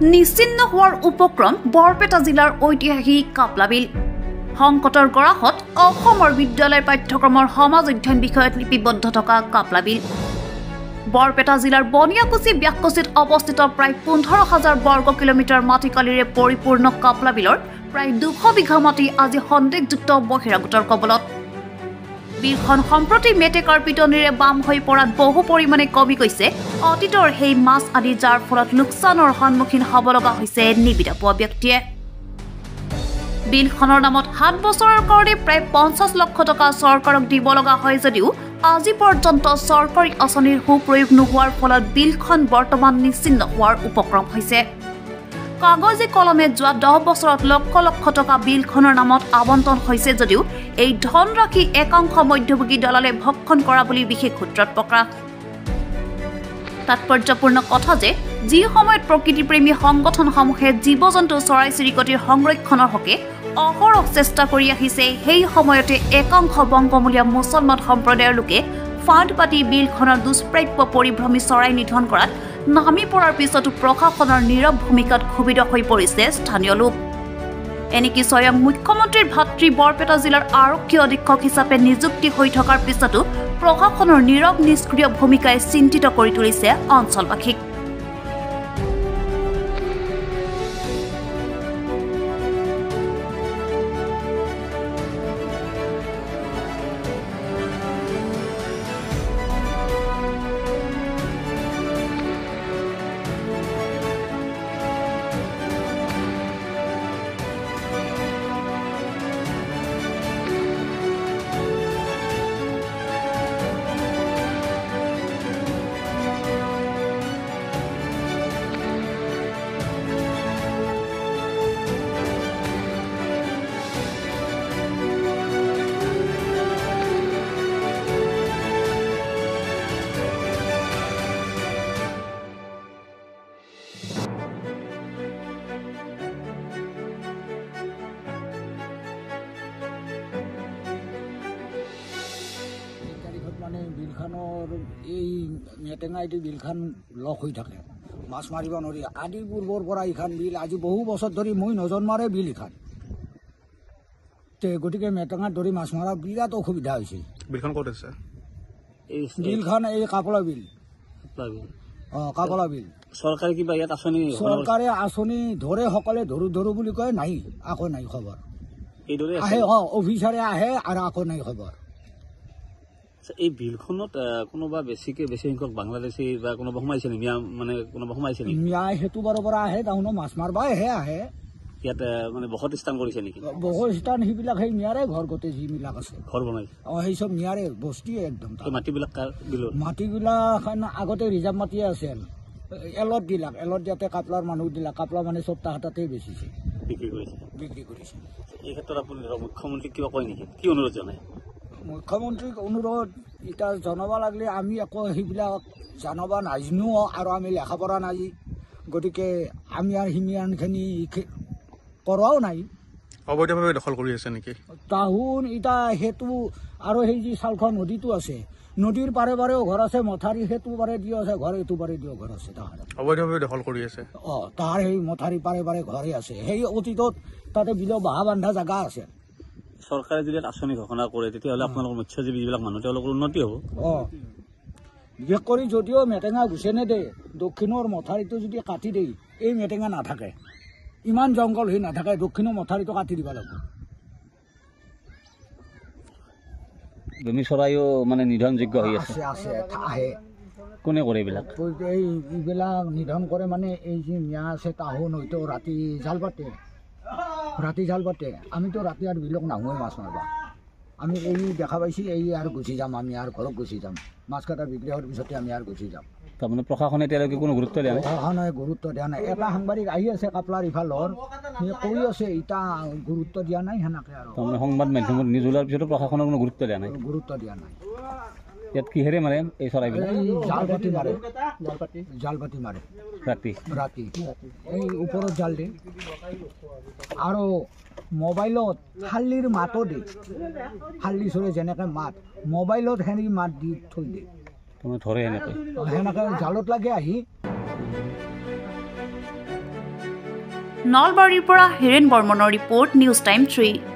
নিশ্চিন্ন হোৱাৰ উপক্ৰম বৰপেটা জিলাৰ ঐতিহাসিক কাপলা বিল। সংকটৰ গৰাহত অসমৰ বিদ্যালয় পাঠ্যক্ৰমৰ সমাজ অধ্যয়ন বিষয়ত লিপিবদ্ধ থকা কাপলা বিল। বৰপেটা জিলাৰ বনিয়াকুছি ব্যাককুছিত অৱস্থিত প্ৰায় 15,000 বৰ্গ কিলোমিটাৰ মাটিকালিৰে পৰিপূৰ্ণ কাপলা বিলৰ প্ৰায় 200 বিঘা মাটি আজি সন্দেহযুক্ত বহিৰাগতৰ কবলত। বিলখন সম্প্ৰতি মেটেকাৰ পিটনিৰে বাম হৈ পৰাত বহু পৰিমাণে কমি গৈছে অতীতৰ সেই মাছ আদি, যাৰ ফলত লোকচানৰ সন্মুখীন হ'ব লগা হৈছে নিবিদা পোৱা ব্যক্তিয়ে। বিলখনৰ নামত 7 বছৰৰ কাৰণে প্ৰায় 50 লক্ষ টকা চৰকাৰক দিব লগা হয় যদিও আজি পৰ্যন্ত চৰকাৰী আঁচনিৰ সুপ্ৰয়োগ নোহোৱাৰ ফলত বিলখন বৰ্তমান নিশ্চিন্ন হোৱাৰ উপক্ৰম হৈছে। কাগজে কলমে যোৱা 10 বছৰত লক্ষ লক্ষ টকা বিলখনৰ নামত আবণ্টন হৈছে যদিও এই ধনৰাশি একাংশ মধ্যভোগী দলালে ভক্ষণ কৰা বুলি বিশেষ সূত্ৰত প্ৰকাশ। তাৎপৰ্যপূৰ্ণ কথা যে যি সময়ত প্ৰকৃতিপ্ৰেমী সংগঠনসমূহে জীৱ জন্তু চৰাই চিৰিকটিৰ সংৰক্ষণৰ হকে অহৰহ চেষ্টা কৰি আহিছে, সেই সময়তে একাংশ বংগমূলীয়া মুছলমান সম্প্ৰদায়ৰ লোকে ফাণ্ড পাতি বিলখনৰ দুষ্প্ৰাপ্য পৰিভ্ৰমী চৰাই নিধন কৰাত নামি পৰাৰ পিছতো প্ৰশাসনৰ নীৰৱ ভূমিকাত ক্ষুভিত হৈ পৰিছে স্থানীয় লোক। এনেকি স্বয়ং মুখ্যমন্ত্ৰীৰ ভাতৃ বৰপেটা জিলাৰ আৰক্ষী অধীক্ষক হিচাপে নিযুক্তি হৈ থকাৰ পিছতো প্ৰশাসনৰ নীৰৱ নিষ্ক্ৰিয় ভূমিকাই চিন্তিত কৰি তুলিছে অঞ্চলবাসীক। মানে বিলখনৰ এই মেটেঙাইটি বিলখন লক হৈ থাকে, মাছ মাৰিব নোৱাৰি। আদি পূৰ্বৰ পৰা এইখন বিল আজি বহু বছৰ ধৰি মই নজন্মাৰে বিল এইখন, গতিকে মেটেঙাত ধৰি মাছ মৰা বিৰাট অসুবিধা হৈছে। বিলখন ক'ত আছে? বিলখন এই কাপলা বিল। কাপলা বিল চৰকাৰে কিবা ইয়াত আঁচনি, চৰকাৰে আঁচনি ধৰে, সকলে ধৰো ধৰো বুলি কয়, নাই আকৌ নাই খবৰ। আহে অফিচাৰে আহে আৰু আকৌ নাই খবৰ। এই বিলখনত কোনোবা বেছি সংখ্যক বাংলাদেশী বা কোনোবা সোমাইছে নেকি? মানে কোনোবা সোমাইছে নেকি? মিয়াই সেইটো বাৰৰ পৰা আহে, তাৰমানে মাছ মাৰবাহে আহে। ইয়াত মানে বসতি স্থান কৰিছে নেকি? বসতি স্থান সেইবিলাক সেই মিয়াৰে ঘৰ গোটেই যিবিলাক আছে ঘৰ বনাইছে। সেই চব মিয়াৰে বস্তিয়ে একদম। মাটিবিলাক কাৰ বিলত? মাটিবিলাক আগতে ৰিজাৰ্ভ মাটিয়ে আছিল, এলত দিলাক, এলত দিয়াতে কাপলাৰ মানুহ দিলাক, কাপলা মানে চব তাহাঁতেই বেচিছে, বিক্ৰী কৰিছে। এই ক্ষেত্ৰত আপুনি মুখ্যমন্ত্ৰীক কিবা কয় নেকি? কি অনুৰোধ জনায়? মুখ্যমন্ত্ৰীক অনুৰোধ এতিয়া জনাব লাগিলে, আমি আকৌ সেইবিলাক জনাব নাজানো আৰু আমি লেখা পঢ়া নাই, গতিকে আমি আৰু সিমানখিনি কৰাও নাই। অবৈধভাৱে দখল কৰি আছে নেকি তাহোন? এতিয়া সেইটো আৰু সেই যি চালখন নদীটো আছে, নদীৰ পাৰে পাৰেও ঘৰ আছে, মথাৰি সেইটো পাৰে দিও আছে ঘৰ, এইটো পাৰে দিও ঘৰ আছে। তাহাৰ অবৈধভাৱে দখল কৰি আছে। তাৰ সেই মথাৰি পাৰে পাৰে ঘৰে আছে। সেই অতীতত তাতে বিলৰ বাহা বান্ধা জেগা আছে। চৰকাৰে যদি আঁচনি ঘোষণা কৰে তেতিয়াহ'লে আপোনালোকৰ মৎস্যজীৱী যিবিলাক মানুহ তেওঁলোকৰ উন্নতি হ'ব। বিশেষ কৰি যদিও মেটেঙা গুচে নেদে, দক্ষিণৰ মথাৰিটো যদি কাটি দিয়ে, এই মেটেঙা নাথাকে, ইমান জংঘল হৈ নাথাকে, দক্ষিণৰ মথাৰিটো কাটি দিব লাগিব। ভূমি চৰাইও মানে নিধনযোগ্য হৈ আছে। আহে। কোনে কৰে এইবিলাক? এইবিলাক নিধন কৰে মানে এই যি মিয়া আছে, তাহোন হয়তো ৰাতি জাল পাতে। আমিতো ৰাতি আৰু বিলক নাহোঁৱে মাছ মাৰিবা। আমি এই দেখা পাইছি, এই আৰু গুচি যাম, আমি আৰু ঘৰত গুচি যাম। মাছ কটা বিক্ৰী হোৱাৰ পিছতে আমি আৰু গুচি যাম। তাৰমানে প্ৰশাসনে এতিয়ালৈকে কোনো গুৰুত্ব দিয়া নাই? প্ৰশাসনে গুৰুত্ব দিয়া নাই। এটা সাংবাদিক আহি আছে কাপলাৰ ইফালৰ, সি কৈ আছে এতিয়া গুৰুত্ব দিয়া নাই সেনেকে। আৰু তাৰমানে সংবাদ মাধ্যমত নিউজ ওলোৱাৰ পিছতো প্ৰশাসনৰ কোনো গুৰুত্ব দিয়া নাই? ইয়াত কিহেৰে মাৰে এই চৰাইবিলাক? জাল পাতি মাৰে ৰাতি এই ওপৰত জাল দিয়ে। আৰু মোবাইলত শালিৰ মাতো দিয়ে, শালি চৰে যেনেকৈ মাত, মোবাইলত সেনেকৈ মাত দি থৈ দিয়ে। সেনেকৈ জালত লাগে আহি নলবাৰীৰ পৰা হিৰেণ বৰ্মনৰ ৰিপৰ্ট, নিউজ টাইম 3।